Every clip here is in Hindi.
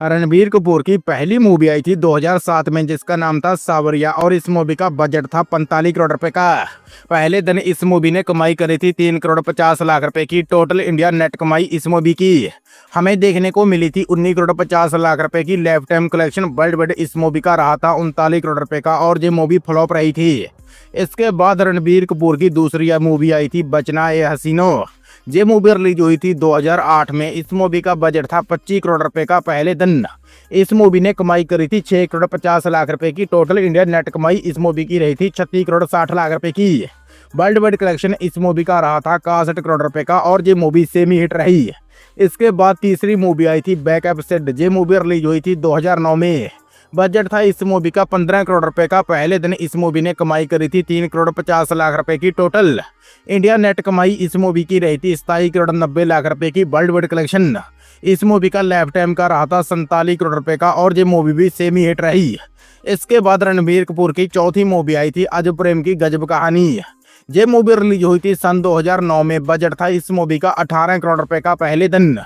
रणबीर कपूर की पहली मूवी आई थी 2007 में जिसका नाम था सावरिया और इस मूवी का बजट था 45 करोड़ रुपए का। पहले दिन इस मूवी ने कमाई करी थी 3 करोड़ 50 लाख रुपए की। टोटल इंडिया नेट कमाई इस मूवी की हमें देखने को मिली थी 19 करोड़ 50 लाख रुपए की। Life time collection world wide इस मूवी का रहा था 39 करोड़ रुपए का और ये मूवी फ्लॉप रही थी। इसके बाद रणबीर कपूर की दूसरी मूवी आई थी बचना ए हसीनो। ये मूवी रिलीज हुई थी 2008 में। इस मूवी का बजट था 25 करोड़ रुपए का। पहले दिन इस मूवी ने कमाई करी थी 6 करोड़ 50 लाख रुपए की। टोटल इंडिया नेट कमाई इस मूवी की रही थी 36 करोड़ 60 लाख रुपए की। वर्ल्ड वाइड कलेक्शन इस मूवी का रहा था 61 करोड़ रुपए का और ये मूवी सेमी हिट रही। इसके बाद तीसरी मूवी आई थी बैक एपिसोड। ये मूवी रिलीज हुई थी 2009 में। बजट था इस मूवी का 15 करोड़ रुपए का। पहले दिन इस मूवी ने कमाई करी थी 3 करोड़ 50 लाख रुपए की। टोटल इंडिया नेट कमाई इस मूवी की रही थी 27 करोड़ 90 लाख रुपए की। वर्ल्ड वाइड कलेक्शन इस मूवी का लाइफ टाइम का रहा था 47 करोड़ रुपए का और ये मूवी भी सेमी हिट रही। इसके बाद रणबीर कपूर की चौथी मूवी आई थी अजब प्रेम की गजब कहानी। ये मूवी रिलीज हुई थी सन 2009 में। बजट था इस मूवी का 18 करोड़ रुपए का। पहले दिन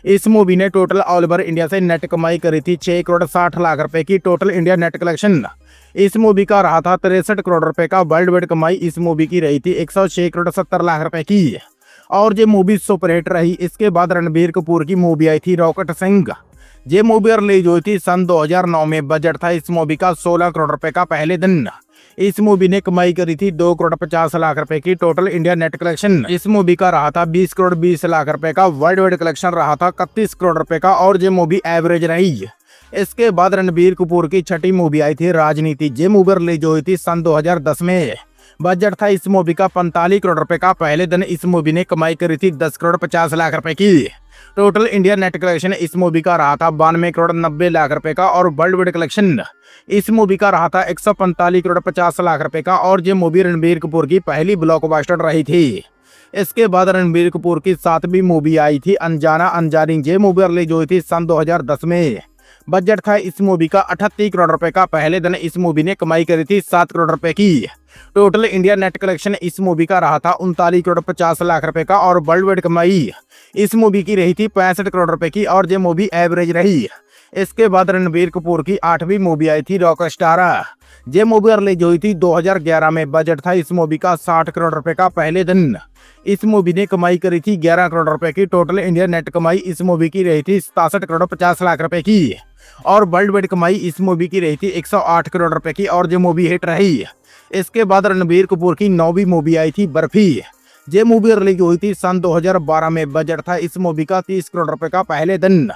इस मूवी ने टोटल ऑल ओवर इंडिया से नेट कमाई करी थी 6 करोड़ 60 लाख रुपए की। टोटल इंडिया नेट कलेक्शन इस मूवी का रहा था 63 करोड़ रुपए का। वर्ल्ड वाइड कमाई इस मूवी की रही थी 106 करोड़ 70 लाख रुपए की और ये मूवी सुपरहिट रही। इसके बाद रणबीर कपूर की मूवी आई थी रॉकेट सिंह। ये मूवी रिलीज हुई थी सन 2009 में। बजट था इस मूवी का 16 करोड़ रुपए का। पहले दिन इस मूवी ने कमाई करी थी 2 करोड़ 50 लाख रुपए की। टोटल इंडिया नेट कलेक्शन इस मूवी का रहा था 20 करोड़ 20 लाख रुपए का। वर्ल्ड वाइड कलेक्शन रहा था 31 करोड़ रुपए का और ये मूवी एवरेज रही। इसके बाद रणबीर कपूर की छठी मूवी आई थी राजनीति। ये मूवी रिलीज हुई थी सन 2010 में। बजट था इस मूवी का 45 करोड़ रुपए का। पहले दिन इस मूवी ने कमाई करी थी 10 करोड़ 50 लाख रुपए की। टोटल इंडिया नेट कलेक्शन इस मूवी का रहा था 92 करोड़ 90 लाख रुपए का और वर्ल्ड वाइड कलेक्शन इस मूवी का रहा था 145 करोड़ 50 लाख रुपए का और ये मूवी रणबीर कपूर की पहली ब्लॉकबस्टर रही थी। इसके बाद रणबीर कपूर की सातवीं मूवी आई थी अनजाना अनजानी। ये मूवी रिलीज हुई थी सन 2010 में। बजट था इस मूवी का 38 करोड़ रुपए का। पहले दिन इस मूवी ने कमाई करी थी 7 करोड़ रुपए की। टोटल इंडिया नेट कलेक्शन इस मूवी का रहा था 39 करोड़ 50 लाख रुपए का और वर्ल्ड वाइड कमाई इस मूवी की रही थी 65 करोड़ रुपए की और ये मूवी एवरेज रही। इसके बाद रणबीर कपूर की आठवीं मूवी आई थी रॉकस्टार। ये मूवी रिलीज हुई थी 2011 में। बजट था इस मूवी का 60 करोड़ रुपए का। पहले दिन इस मूवी ने कमाई करी थी 11 करोड़ रुपए की। टोटल इंडिया नेट कमाई इस मूवी की रही थी 67 करोड़ 50 लाख रुपए की और वर्ल्ड वाइड कमाई इस मूवी की रही थी 108 करोड़ रुपए की और ये मूवी हिट रही। इसके बाद रणबीर कपूर की नौवीं मूवी आई थी बर्फी। ये मूवी रिलीज हुई थी सन 2012 में। बजट था इस मूवी का 30 करोड़ रुपए का। पहले दिन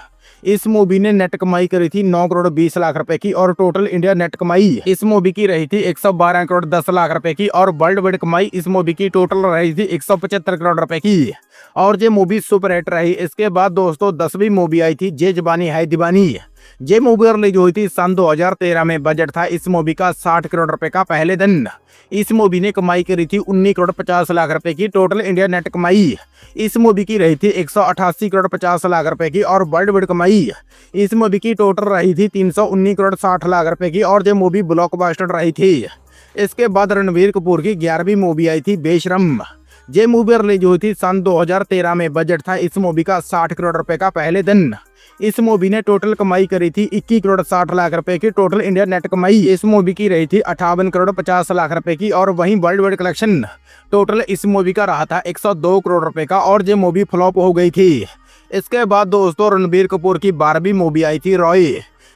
इस मूवी ने नेट कमाई करी थी 9 करोड़ 20 लाख रुपए की और टोटल इंडिया नेट कमाई इस मूवी की रही थी 112 करोड़ 10 लाख रुपए की और वर्ल्ड वाइड कमाई इस मूवी की टोटल रही थी 175 करोड़ रुपए की और ये मूवी सुपर हिट रही। इसके बाद दोस्तों 10वीं मूवी आई थी ये जवानी है दीवानी। ये मूवी रिलीज हुई थी सन 2013 में। बजट था इस मूवी का 60 करोड़ रुपए का। पहले दिन इस मूवी ने कमाई करी थी 19 करोड़ 50 लाख रुपए की। टोटल इंडिया नेट कमाई इस मूवी की रही थी 188 करोड़ 50 लाख रुपए की और वर्ल्ड वाइड कमाई इस मूवी की टोटल रही थी 319 करोड़ 60 लाख रुपए की और ये मूवी ब्लॉकबस्टर रही थी। इसके बाद रणबीर कपूर की 11वीं मूवी आई थी बेशरम। ये मूवी रिलीज हुई थी सन 2013 में। बजट था इस मूवी का 60 करोड़ रुपए का। पहले दिन इस मूवी ने टोटल कमाई करी थी 21 करोड़ 60 लाख रुपए की। टोटल इंडिया नेट कमाई इस मूवी की रही थी 58 करोड़ 50 लाख रुपए की और वहीं वर्ल्ड वाइड कलेक्शन टोटल इस मूवी का रहा था 102 करोड़ रुपए का और ये मूवी फ्लॉप हो गई थी। इसके बाद दोस्तों रणबीर कपूर की 12वीं मूवी आई थी रॉय।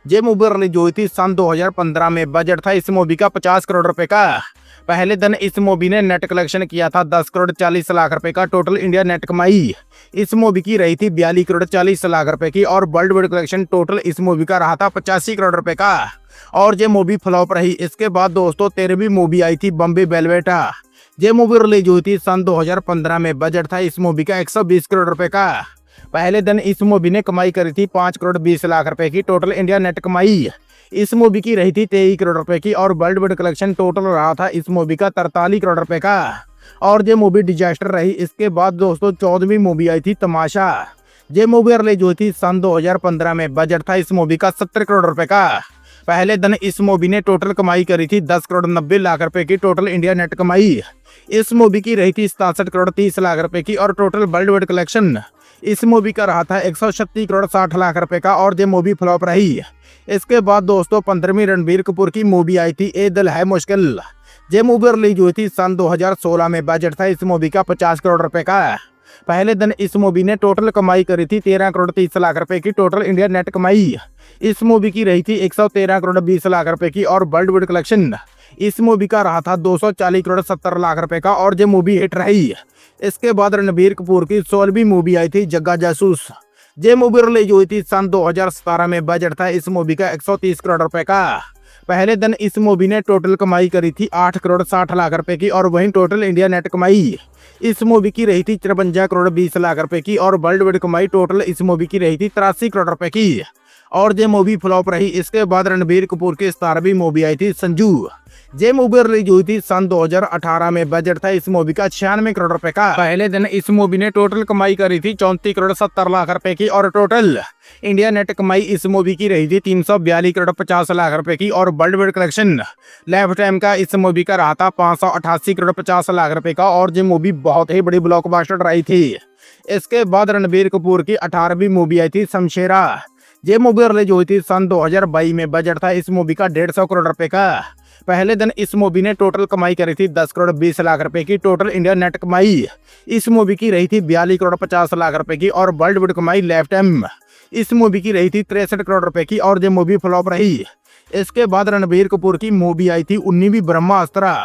ये मूवी रिलीज हुई थी सन 2015 में। बजट था इस मूवी का 50 करोड़ रुपए का। पहले दिन इस मूवी ने नेट कलेक्शन किया था 10 करोड़ 40 लाख रुपए का। टोटल इंडिया नेट कमाई इस मूवी की रही थी 42 करोड़ 40 लाख रुपए की और वर्ल्ड वाइड कलेक्शन टोटल इस मूवी का रहा था 85 करोड़ रुपए का और ये मूवी फ्लॉप रही। इसके बाद दोस्तों 13वीं मूवी आई थी बॉम्बे वेलवेट। ये मूवी रिलीज हुई थी सन 2015 में। बजट था इस मूवी का 120 करोड़ रुपए का। पहले दिन इस मूवी ने कमाई करी थी 5 करोड़ 20 लाख रुपए की। टोटल इंडिया नेट कमाई इस मूवी की रही थी 23 करोड़ रुपए की और वर्ल्ड वाइड कलेक्शन टोटल रहा था इस मूवी का 43 करोड़ रुपए का और ये मूवी डिजास्टर रही। इसके बाद दोस्तों 14वीं मूवी आई थी तमाशा। ये मूवी रिलीज हुई थी सन 2015 में। बजट था इस मूवी का 70 करोड़ रुपए का। पहले दिन इस मूवी ने टोटल कमाई करी थी 10 करोड़ 90 लाख रुपए की। टोटल इंडिया नेट कमाई इस मूवी की रही थी 67 करोड़ 30 लाख रुपए की और टोटल वर्ल्ड वाइड कलेक्शन इस मूवी का रहा था 136 करोड़ 60 लाख रुपए का और ये मूवी फ्लॉप रही। इसके बाद दोस्तों 15वीं रणबीर कपूर की मूवी आई थी ए दिल है मुश्किल। ये मूवी रिलीज हुई थी सन 2016 में। बजट था इस मूवी का 50 करोड़ रुपए का। पहले दिन इस मूवी ने टोटल कमाई करी थी 13 करोड़ 30 लाख रुपए की टोटल इंडिया नेट कमाई। इस मूवी की रही थी 113 करोड़ 20 लाख रुपए की और वर्ल्ड वाइड कलेक्शन इस मूवी का रहा था 240 करोड़ 70 लाख रुपए का और ये मूवी हिट रही। इसके बाद रणबीर कपूर की 16वीं मूवी आई थी जग्गा जासूस। ये मूवी रिलीज हुई थी सन 2017 में। बजट था इस मूवी का 130 करोड़ रुपए का। पहले दिन इस मूवी ने टोटल कमाई करी थी 8 करोड़ 60 लाख रुपए की और वहीं टोटल इंडिया नेट कमाई इस मूवी की रही थी 53 करोड़ 20 लाख रुपए की और वर्ल्ड वाइड कमाई टोटल इस मूवी की रही थी 83 करोड़ रुपए की और ये मूवी फ्लॉप रही। इसके बाद रणबीर कपूर की 17वीं मूवी आई थी संजू। ये मूवी रिलीज हुई थी सन 2018 में। बजट था इस मूवी का 96 करोड़ रुपए का। पहले दिन इस मूवी ने टोटल कमाई करी थी 34 करोड़ 70 लाख रुपए की और टोटल इंडिया नेट कमाई इस मूवी की रही थी 342 करोड़ 50 लाख रुपए की और world wide collection life time का इस मूवी का रहा था 588 करोड़ 50 लाख रुपए का और ये मूवी बहुत ही बड़ी ब्लॉकबस्टर रही थी। इसके बाद रणबीर कपूर की 18वीं मूवी आई थी शमशेरा। ये मूवी रिलीज हुई थी सन 2022 में। बजट था इस मूवी का 150 करोड़ रुपए का। पहले दिन इस मूवी ने टोटल कमाई करी थी 10 करोड़ 20 लाख रुपए की टोटल इंडिया नेट कमाई इस मूवी की रही थी 42 करोड़ 50 लाख रुपए की और वर्ल्ड वाइड कमाई लाइफ टाइम इस मूवी की रही थी 63 करोड़ रुपए की और ये मूवी फ्लॉप रही। इसके बाद रणबीर कपूर की मूवी आई थी 19वीं ब्रह्मास्त्र।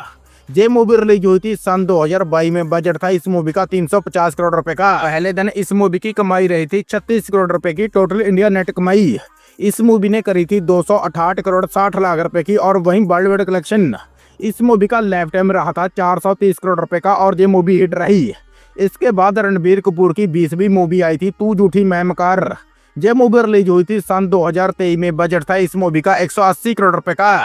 ये मूवी रिलीज हुई थी सन 2022 में। बजट था इस मूवी का 350 करोड़ रुपए का। पहले दिन इस मूवी की कमाई रही थी 36 करोड़ रुपए की टोटल इंडिया नेट कमाई इस मूवी ने करी थी 268 करोड़ 60 लाख रुपए की और वहीं वर्ल्ड वाइड कलेक्शन इस मूवी का लाइफ टाइम रहा था 430 करोड़ रुपए का और ये मूवी हिट रही। इसके बाद रणबीर कपूर की 20वीं मूवी आई थी तू झूठी मैं मकार। ये मूवी रिलीज हुई थी सन 2023 में। बजट था इस मूवी का 180 करोड़ रुपए का।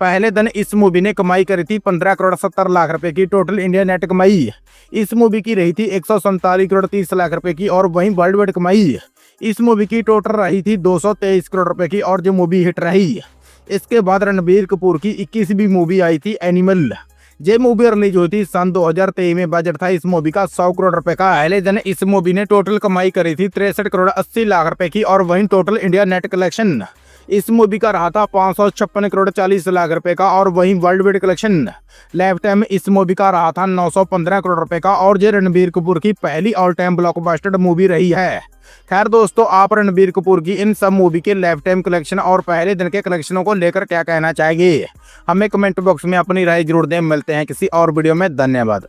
पहले दिन इस मूवी ने कमाई करी थी 15 करोड़ 70 लाख रुपए की टोटल इंडिया नेट कमाई इस मूवी की रही थी 147 करोड़ 30 लाख रुपए की और वहीं वर्ल्ड वाइड कमाई इस मूवी की टोटल रही थी 223 करोड़ रुपए की और जो मूवी हिट रही। इसके बाद रणबीर कपूर की 21वीं मूवी आई थी एनिमल। ये मूवी रिलीज हुई थी सन 2023 में। बजट था इस मूवी का 100 करोड़ रुपए का। पहले दिन इस मूवी ने टोटल कमाई करी थी 63 करोड़ 80 लाख रुपए की और वहीं टोटल इंडिया नेट कलेक्शन इस मूवी का रहा था 556 करोड़ 40 लाख रुपए का और वहीं world wide collection life time इस मूवी का रहा था 915 करोड़ रुपए का और ये रणबीर कपूर की पहली ऑल टाइम ब्लॉकबस्टर मूवी रही है। खैर दोस्तों, आप रणबीर कपूर की इन सब मूवी के लाइफ टाइम कलेक्शन और पहले दिन के कलेक्शनों को लेकर क्या कहना चाहेंगे, हमें कमेंट बॉक्स में अपनी राय जरूर दें। मिलते हैं किसी और वीडियो में। धन्यवाद।